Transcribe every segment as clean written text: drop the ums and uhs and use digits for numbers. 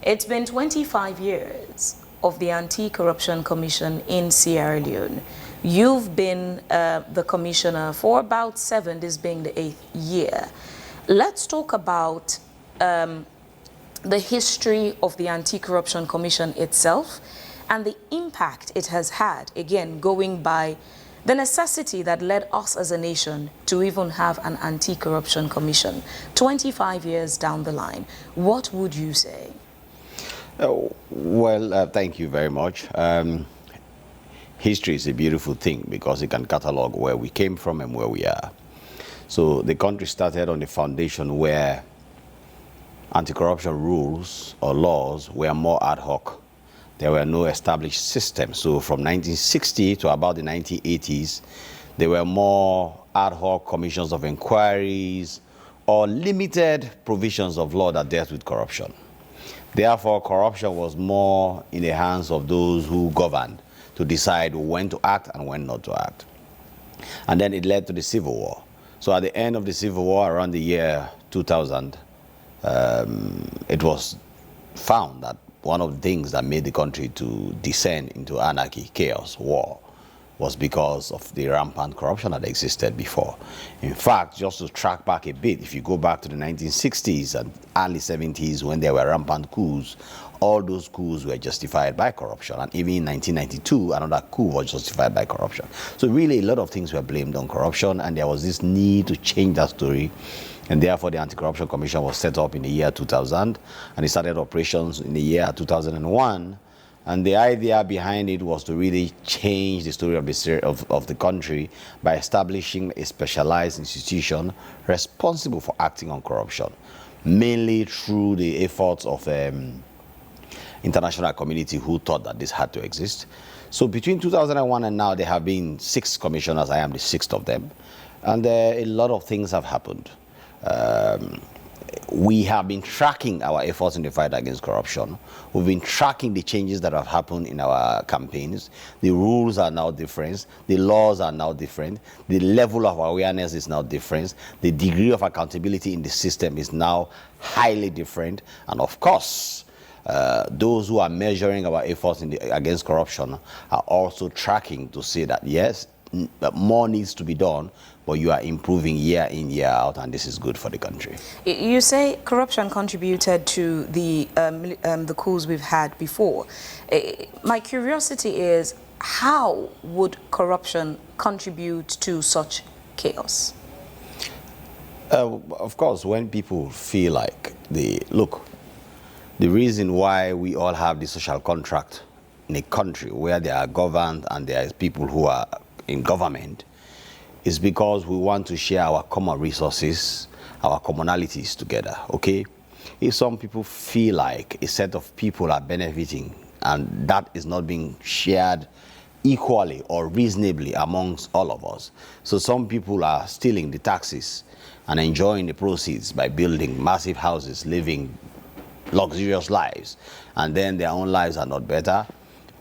It's been 25 years of the Anti-Corruption Commission in Sierra Leone. You've been the commissioner for about 7, this being the 8th year. Let's talk about the history of the Anti-Corruption Commission itself and the impact it has had, again, going by the necessity that led us as a nation to even have an Anti-Corruption Commission. 25 years down the line, what would you say? Thank you very much. History is a beautiful thing because it can catalog where we came from and where we are. So the country started on the foundation where anti-corruption rules or laws were more ad hoc. There were no established systems. So from 1960 to about the 1980s, there were more ad hoc commissions of inquiries or limited provisions of law that dealt with corruption. Therefore, corruption was more in the hands of those who governed to decide when to act and when not to act. And then it led to the Civil War. So at the end of the Civil War, around the year 2000, it was found that one of the things that made the country to descend into anarchy, chaos, war, was because of the rampant corruption that existed before. In fact, just to track back a bit, if you go back to the 1960s and early 70s when there were rampant coups, all those coups were justified by corruption. And even in 1992, another coup was justified by corruption. So really, a lot of things were blamed on corruption, and there was this need to change that story. And therefore, the Anti-Corruption Commission was set up in the year 2000, and it started operations in the year 2001. And the idea behind it was to really change the story of the country by establishing a specialized institution responsible for acting on corruption, mainly through the efforts of international community who thought that this had to exist. So between 2001 and now, there have been 6 commissioners. I am the 6th of them. And a lot of things have happened. We have been tracking our efforts in the fight against corruption. We've been tracking the changes that have happened in our campaigns. The rules are now different. The laws are now different. The level of awareness is now different. The degree of accountability in the system is now highly different. And of course, those who are measuring our efforts against corruption are also tracking to say that, yes, more needs to be done, but you are improving year in, year out, and this is good for the country. You say corruption contributed to the coups we've had before. My curiosity is, how would corruption contribute to such chaos? Of course, when people feel like the reason why we all have the social contract in a country where they are governed and there is people who are in government is because we want to share our common resources, our commonalities together, okay? If some people feel like a set of people are benefiting and that is not being shared equally or reasonably amongst all of us, so some people are stealing the taxes and enjoying the proceeds by building massive houses, living luxurious lives, and then their own lives are not better,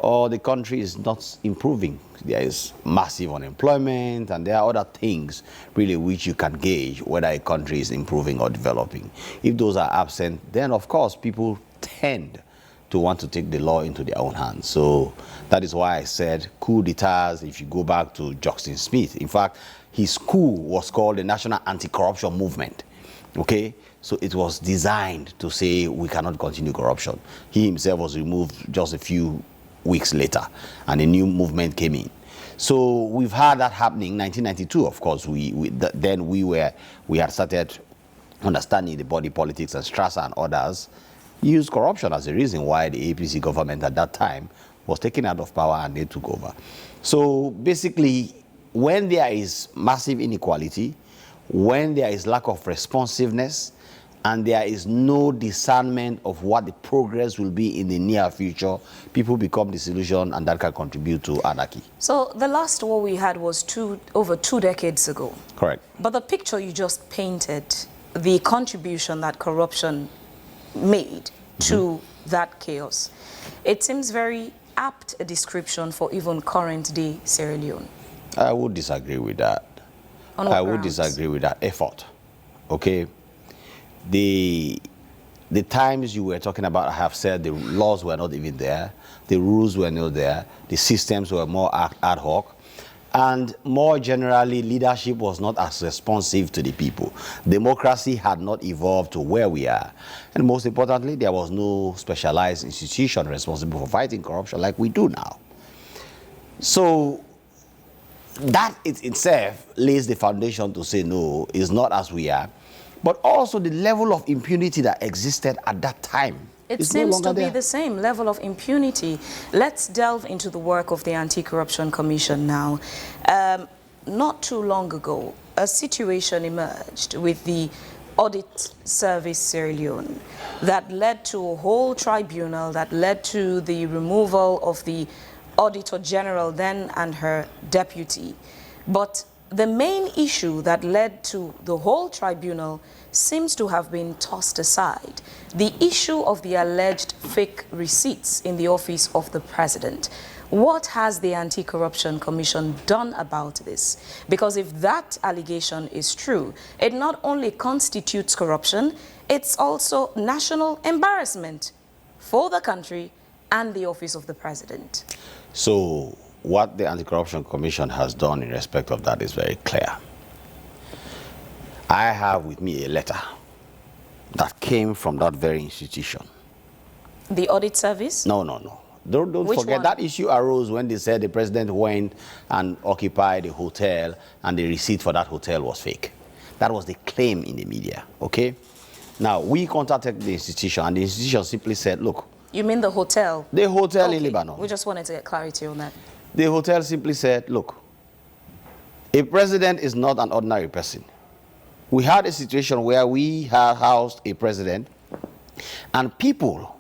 or the country is not improving. There is massive unemployment, and there are other things really which you can gauge whether a country is improving or developing. If those are absent, then of course people tend to want to take the law into their own hands. So that is why I said coup d'etats, if you go back to Justin Smith, in fact, his coup was called the National Anti-Corruption Movement, okay? So it was designed to say we cannot continue corruption. He himself was removed just a few weeks later, and a new movement came in. So we've had that happening in 1992. Of course, we had started understanding the body politics, and Strasser and others used corruption as a reason why the APC government at that time was taken out of power and they took over. So basically, when there is massive inequality, when there is lack of responsiveness, and there is no discernment of what the progress will be in the near future, people become disillusioned, and that can contribute to anarchy. So the last war we had was over 2 decades ago. Correct. But the picture you just painted, the contribution that corruption made to that chaos, it seems very apt a description for even current day Sierra Leone. I would disagree with that. On what I would grounds? disagree with that effort. Okay. The The times you were talking about, I have said the laws were not even there, the rules were not there, the systems were more ad hoc, and more generally, leadership was not as responsive to the people. Democracy had not evolved to where we are. And most importantly, there was no specialized institution responsible for fighting corruption like we do now. So that itself lays the foundation to say, no, it's not as we are. But also the level of impunity that existed at that time. It seems to be the same level of impunity. Let's delve into the work of the Anti-Corruption Commission now. Not too long ago, a situation emerged with the Audit Service Sierra Leone that led to a whole tribunal, that led to the removal of the Auditor General then and her deputy. But the main issue that led to the whole tribunal seems to have been tossed aside. The issue of the alleged fake receipts in the office of the president. What has the Anti-Corruption Commission done about this? Because if that allegation is true, it not only constitutes corruption, it's also national embarrassment for the country and the office of the president. So what the Anti-Corruption Commission has done in respect of that is very clear. I have with me a letter that came from that very institution. The audit service? No. Don't forget, that issue arose when they said the president went and occupied a hotel and the receipt for that hotel was fake. That was the claim in the media, okay? Now, we contacted the institution and the institution simply said, look. You mean the hotel? The hotel in Lebanon. We just wanted to get clarity on that. The hotel simply said, look, a president is not an ordinary person. We had a situation where we had housed a president and people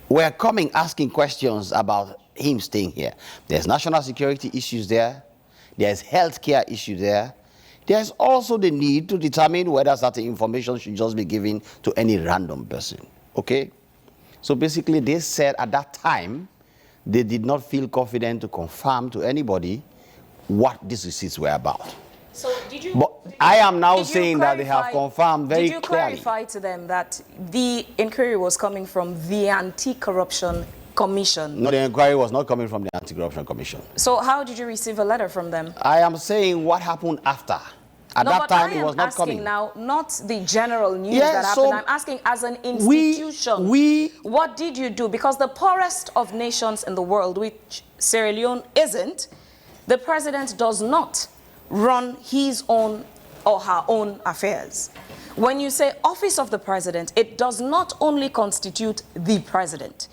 were coming asking questions about him staying here. There's national security issues there. There's healthcare issues there. There's also the need to determine whether certain information should just be given to any random person. Okay? So basically they said at that time they did not feel confident to confirm to anybody what these receipts were about. So I am now saying that they have confirmed very clearly. Did you clarify to them that the inquiry was coming from the Anti-Corruption Commission? No, the inquiry was not coming from the Anti-Corruption Commission. So how did you receive a letter from them? I am saying what happened after. At that time, it was not coming. Now, not the general news that happened. So I'm asking as an institution, what did you do? Because the poorest of nations in the world, which Sierra Leone isn't, the president does not run his own or her own affairs. When you say office of the president, it does not only constitute the president.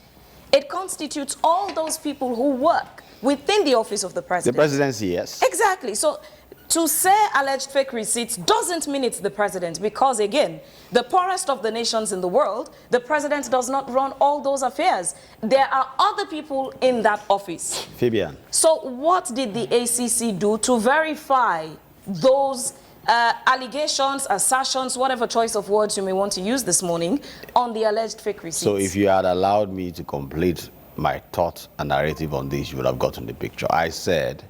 It constitutes all those people who work within the office of the president. The presidency, yes. Exactly. So to say alleged fake receipts doesn't mean it's the president because, again, the poorest of the nations in the world, the president does not run all those affairs. There are other people in that office. Fabian. So what did the ACC do to verify those allegations, assertions, whatever choice of words you may want to use this morning, on the alleged fake receipts? So if you had allowed me to complete my thought and narrative on this, you would have gotten the picture. I said,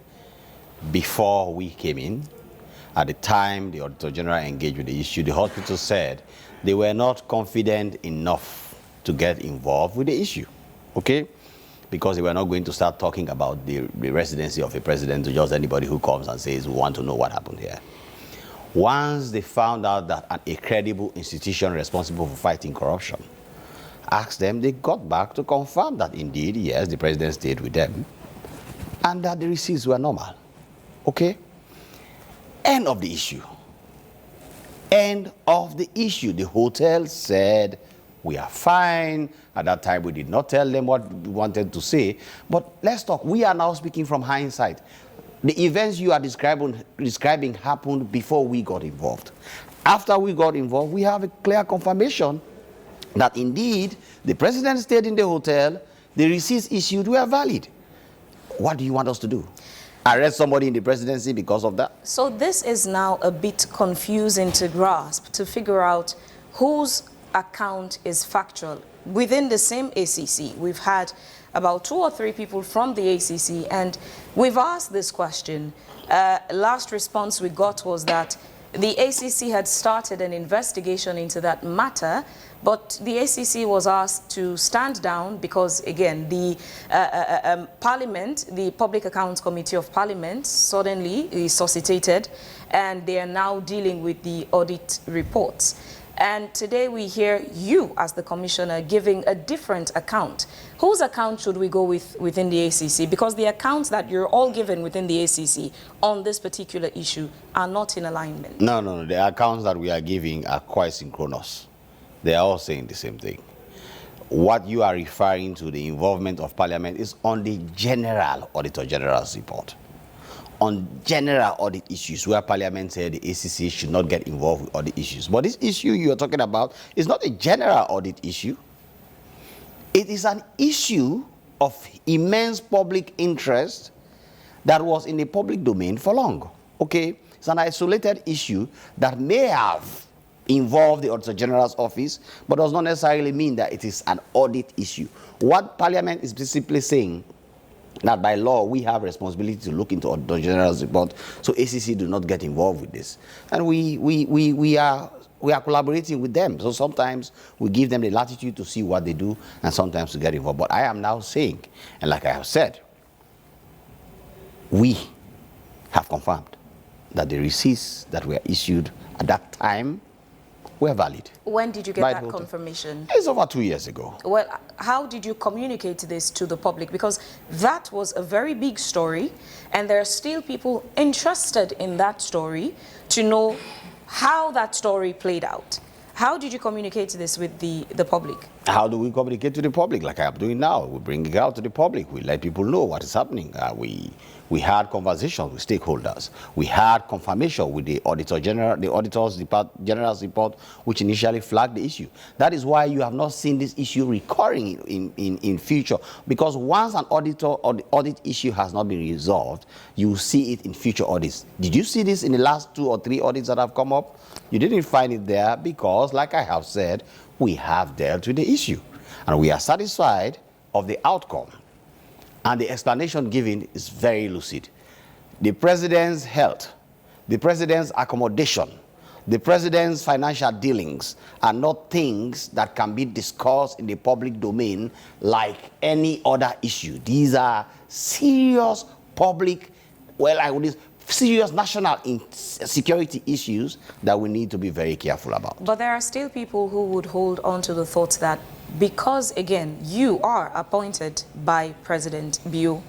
before we came in, at the time the Auditor General engaged with the issue, the hospital said they were not confident enough to get involved with the issue, okay? Because they were not going to start talking about the residency of a president to just anybody who comes and says, we want to know what happened here. Once they found out that a credible institution responsible for fighting corruption asked them, they got back to confirm that indeed, yes, the president stayed with them and that the receipts were normal. Okay? End of the issue. End of the issue. The hotel said, we are fine. At that time, we did not tell them what we wanted to say. But let's talk. We are now speaking from hindsight. The events you are describing happened before we got involved. After we got involved, we have a clear confirmation that indeed the president stayed in the hotel, the receipts issued were valid. What do you want us to do? Arrest somebody in the presidency because of that? So this is now a bit confusing to grasp, to figure out whose account is factual. Within the same ACC, we've had about 2 or 3 people from the ACC, and we've asked this question. Last response we got was that The ACC had started an investigation into that matter, but the ACC was asked to stand down because, again, the Parliament, the Public Accounts Committee of Parliament, suddenly resuscitated, and they are now dealing with the audit reports. And today we hear you, as the commissioner, giving a different account. Whose account should we go with within the ACC? Because the accounts that you're all given within the ACC on this particular issue are not in alignment. No. The accounts that we are giving are quite synchronous. They are all saying the same thing. What you are referring to, the involvement of Parliament, is on the General Auditor General's report. On general audit issues where Parliament said the ACC should not get involved with audit issues. But this issue you are talking about is not a general audit issue. It is an issue of immense public interest that was in the public domain for long. Okay, it's an isolated issue that may have involved the Auditor General's office, but does not necessarily mean that it is an audit issue. What Parliament is basically saying, that by law we have responsibility to look into Auditor General's report, so ACC do not get involved with this. And we are collaborating with them. So sometimes we give them the latitude to see what they do, and sometimes to get involved. But I am now saying, and like I have said, we have confirmed that the receipts that were issued at that time were valid. When did you get that confirmation? It's over 2 years ago. Well, how did you communicate this to the public? Because that was a very big story, and there are still people interested in that story to know how that story played out. How did you communicate this with the public? How do we communicate to the public? Like I am doing now. We bring it out to the public. We let people know what is happening. We had conversations with stakeholders. We had confirmation with the Auditor General, the Auditor's General's report, which initially flagged the issue. That is why you have not seen this issue recurring in future. Because once an audit issue has not been resolved, you will see it in future audits. Did you see this in the last 2 or 3 audits that have come up? You didn't find it there because, like I have said, we have dealt with the issue. And we are satisfied of the outcome. And the explanation given is very lucid. The president's health, the president's accommodation, the president's financial dealings are not things that can be discussed in the public domain like any other issue. These are serious public, serious national security issues that we need to be very careful about. But there are still people who would hold on to the thought that because, again, you are appointed by President Bio,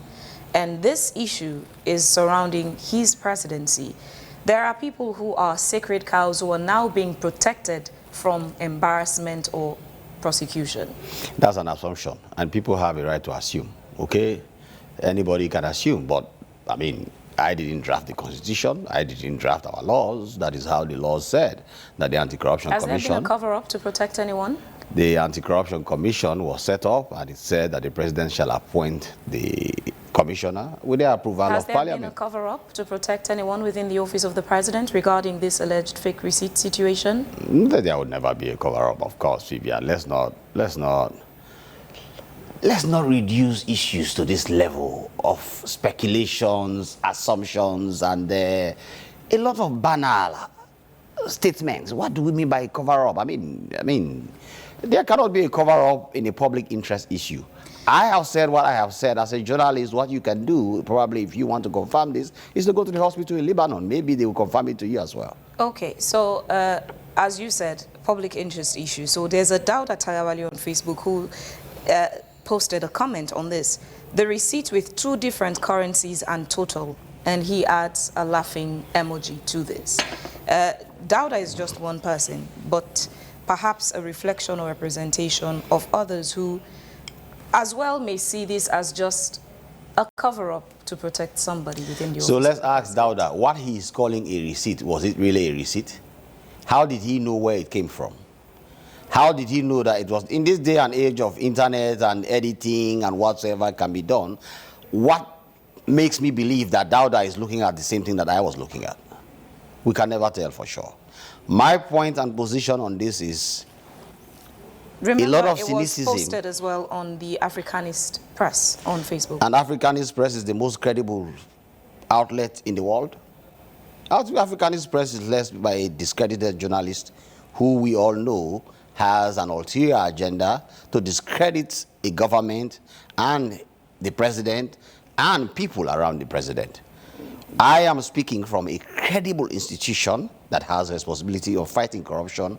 and this issue is surrounding his presidency, there are people who are sacred cows who are now being protected from embarrassment or prosecution. That's an assumption, and people have a right to assume, okay? Anybody can assume, but, I mean, I didn't draft the Constitution. I didn't draft our laws. That is how the laws said that the Anti-Corruption Commission... Has there been a cover-up to protect anyone? The Anti-Corruption Commission was set up, and it said that the president shall appoint the commissioner with the approval of Parliament. Has there been a cover-up to protect anyone within the office of the president regarding this alleged fake receipt situation? There would never be a cover-up, of course, Vivian. Let's not reduce issues to this level of speculations, assumptions, and a lot of banal statements. What do we mean by cover-up? I mean, there cannot be a cover-up in a public interest issue. I have said what I have said. As a journalist, what you can do, probably if you want to confirm this, is to go to the hospital in Lebanon. Maybe they will confirm it to you as well. Okay, so as you said, public interest issue. So there's a Dauda Tayawali on Facebook who posted a comment on this. The receipt with 2 different currencies and total, and he adds a laughing emoji to this. Dauda is just one person, but perhaps a reflection or representation of others who as well may see this as just a cover-up to protect somebody within the office. So let's ask Dauda, what he is calling a receipt, was it really a receipt? How did he know where it came from? How did he know that it was, in this day and age of internet and editing and whatsoever can be done, what makes me believe that Dauda is looking at the same thing that I was looking at? We can never tell for sure. My point and position on this is, remember, a lot of cynicism. It was posted as well on the Africanist Press on Facebook. And Africanist Press is the most credible outlet in the world. Africanist press is led by a discredited journalist who we all know has an ulterior agenda to discredit a government and the president and people around the president. I am speaking from a credible institution that has responsibility of fighting corruption